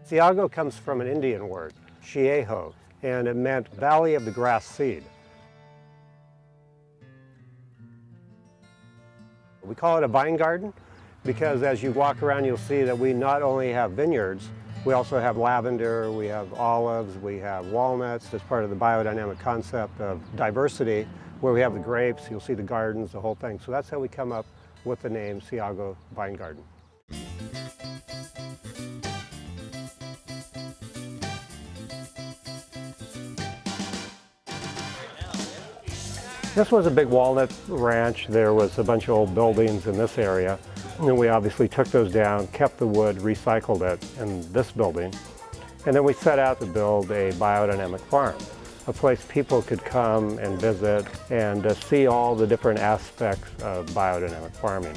Ceago comes from an Indian word, Ceago, and it meant Valley of the Grass Seed. We call it a vine garden because as you walk around you'll see that we not only have vineyards, we also have lavender, we have olives, we have walnuts as part of the biodynamic concept of diversity, where we have the grapes, you'll see the gardens, the whole thing. So that's how we come up with the name Ceago Vine Garden. This was a big walnut ranch. There was a bunch of old buildings in this area. And we obviously took those down, kept the wood, recycled it in this building. And then we set out to build a biodynamic farm, a place people could come and visit and see all the different aspects of biodynamic farming.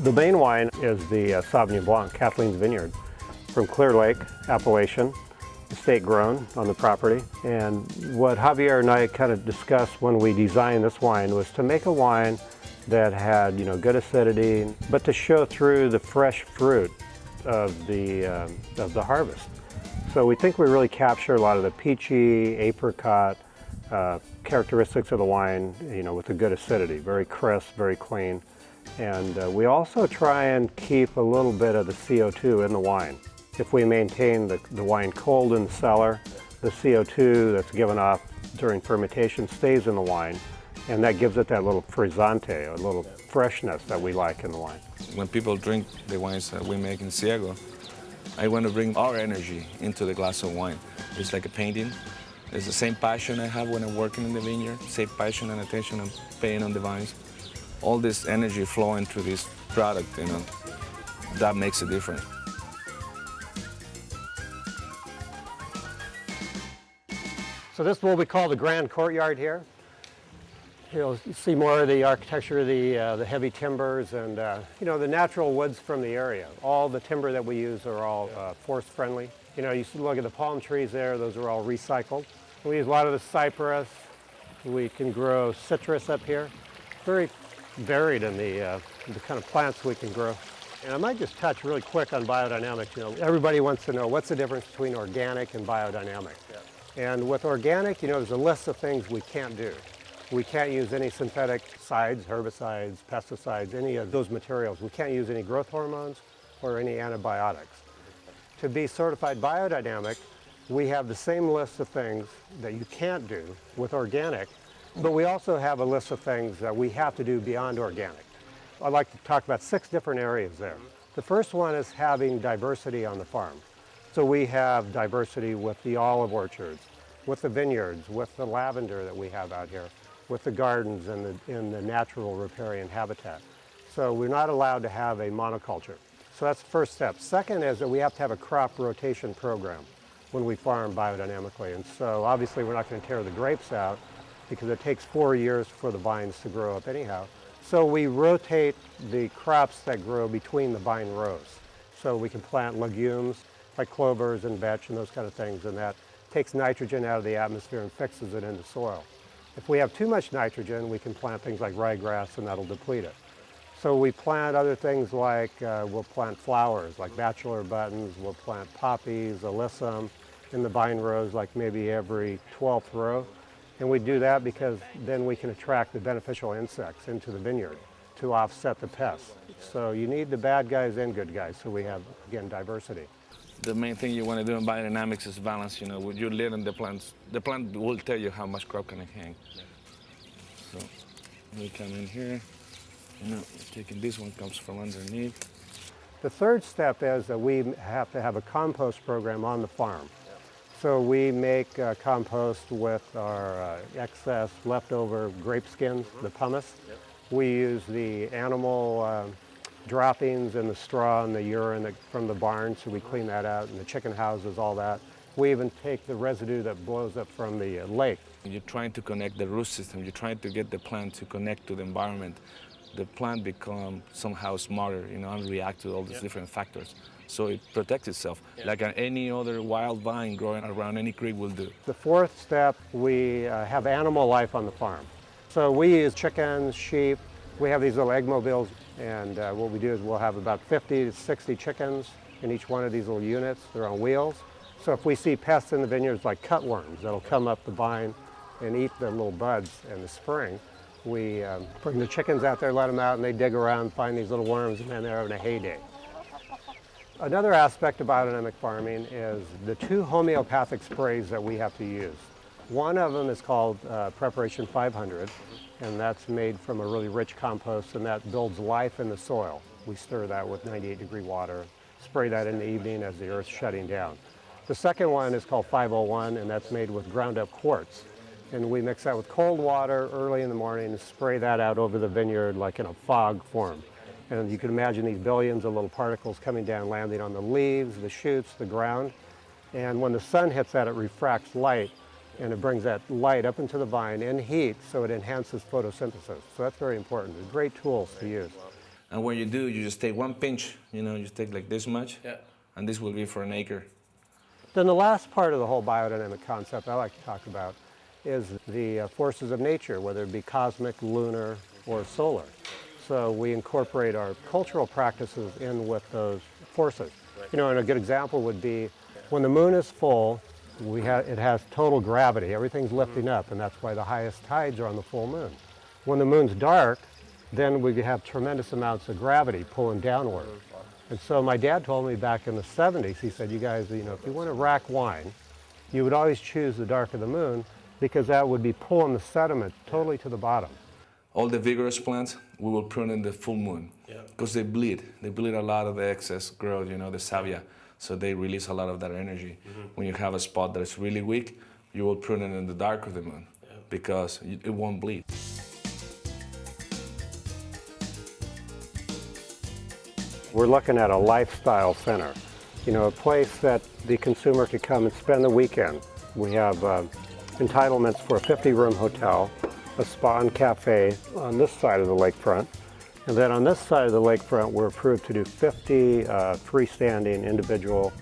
The main wine is the Sauvignon Blanc, Kathleen's Vineyard, from Clear Lake, Appalachian, estate grown on the property. And what Javier and I kind of discussed when we designed this wine was to make a wine that had, good acidity, but to show through the fresh fruit of the harvest. So we think we really capture a lot of the peachy, apricot characteristics of the wine, with a good acidity, very crisp, very clean. And we also try and keep a little bit of the CO2 in the wine. If we maintain the wine cold in the cellar, the CO2 that's given off during fermentation stays in the wine, and that gives it that little frizzante, a little freshness that we like in the wine. When people drink the wines that we make in Ceago, I want to bring our energy into the glass of wine. It's like a painting. It's the same passion I have when I'm working in the vineyard, same passion and attention I'm paying on the vines. All this energy flowing through this product, that makes a difference. So this is what we call the grand courtyard here. You'll see more of the architecture, the heavy timbers, and the natural woods from the area. All the timber that we use are all forest friendly. You look at the palm trees there; those are all recycled. We use a lot of the cypress. We can grow citrus up here. Very varied in the kind of plants we can grow. And I might just touch really quick on biodynamics. Everybody wants to know what's the difference between organic and biodynamic. Yeah. And with organic, there's a list of things we can't do. We can't use any synthetic sides, herbicides, pesticides, any of those materials. We can't use any growth hormones or any antibiotics. To be certified biodynamic, we have the same list of things that you can't do with organic, but we also have a list of things that we have to do beyond organic. I'd like to talk about 6 different areas there. The first one is having diversity on the farm. So we have diversity with the olive orchards, with the vineyards, with the lavender that we have out here, with the gardens and in the natural riparian habitat. So we're not allowed to have a monoculture. So that's the first step. Second is that we have to have a crop rotation program when we farm biodynamically. And so obviously we're not going to tear the grapes out because it takes 4 years for the vines to grow up anyhow. So we rotate the crops that grow between the vine rows. So we can plant legumes like clovers and vetch and those kind of things, and that takes nitrogen out of the atmosphere and fixes it into soil. If we have too much nitrogen, we can plant things like ryegrass and that'll deplete it. So we plant other things like, we'll plant flowers like bachelor buttons, we'll plant poppies, alyssum in the vine rows like maybe every 12th row. And we do that because then we can attract the beneficial insects into the vineyard to offset the pests. So you need the bad guys and good guys, so we have, again, diversity. The main thing you want to do in biodynamics is balance, when you live in the plants. The plant will tell you how much crop can it hang. So we come in here, taking this one comes from underneath. The third step is that we have to have a compost program on the farm. So we make compost with our excess leftover grape skins, the pumice. We use the animal droppings and the straw and the urine from the barn, so we clean that out, and the chicken houses, all that. We even take the residue that blows up from the lake. You're trying to connect the root system. You're trying to get the plant to connect to the environment. The plant becomes somehow smarter, and react to all these different factors. So it protects itself, like any other wild vine growing around any creek will do. The fourth step, we have animal life on the farm. So we use chickens, sheep, We have these little egg mobiles, and what we do is we'll have about 50 to 60 chickens in each one of these little units. They're on wheels. So if we see pests in the vineyards like cutworms that'll come up the vine and eat the little buds in the spring, we bring the chickens out there, let them out, and they dig around, find these little worms, and then they're having a heyday. Another aspect of biodynamic farming is the 2 homeopathic sprays that we have to use. One of them is called Preparation 500, and that's made from a really rich compost, and that builds life in the soil. We stir that with 98-degree water, spray that in the evening as the earth's shutting down. The second one is called 501, and that's made with ground up quartz. And we mix that with cold water early in the morning and spray that out over the vineyard like in a fog form. And you can imagine these billions of little particles coming down, landing on the leaves, the shoots, the ground. And when the sun hits that, it refracts light, and it brings that light up into the vine in heat, so it enhances photosynthesis. So that's very important. They're great tools to use. And what you do, you just take 1 pinch, you just take like this much, and this will be for an acre. Then the last part of the whole biodynamic concept I like to talk about is the forces of nature, whether it be cosmic, lunar, or solar. So we incorporate our cultural practices in with those forces. And a good example would be when the moon is full, it has total gravity. Everything's lifting up, and that's why the highest tides are on the full moon. When the moon's dark, then we have tremendous amounts of gravity pulling downward. And so my dad told me back in the 70s, he said, you guys, if you want to rack wine, you would always choose the dark of the moon, because that would be pulling the sediment totally to the bottom. All the vigorous plants, we will prune in the full moon, because they bleed. They bleed a lot of the excess growth, the savia, so they release a lot of that energy. When you have a spot that is really weak, you will prune it in the dark of the moon, because it won't bleed. We're looking at a lifestyle center, a place that the consumer could come and spend the weekend. We have entitlements for a 50-room hotel, a spa and cafe on this side of the lakefront. And then on this side of the lakefront, we're approved to do 50 freestanding individual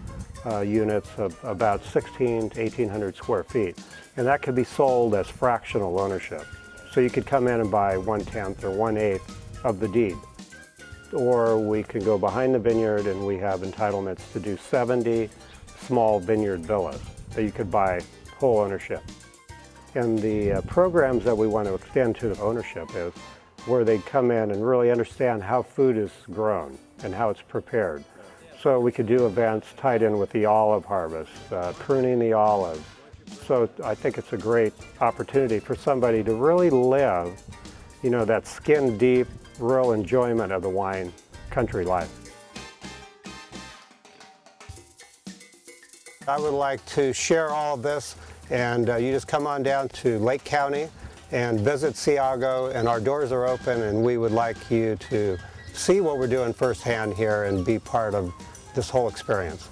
units of about 1,600 to 1,800 square feet. And that could be sold as fractional ownership. So you could come in and buy 1/10 or 1/8 of the deed. Or we can go behind the vineyard, and we have entitlements to do 70 small vineyard villas that you could buy whole ownership. And the programs that we want to extend to ownership is where they come in and really understand how food is grown and how it's prepared. So we could do events tied in with the olive harvest, pruning the olives. So I think it's a great opportunity for somebody to really live, that skin deep, real enjoyment of the wine country life. I would like to share all of this, and you just come on down to Lake County and visit Ceago, and our doors are open, and we would like you to see what we're doing firsthand here and be part of this whole experience.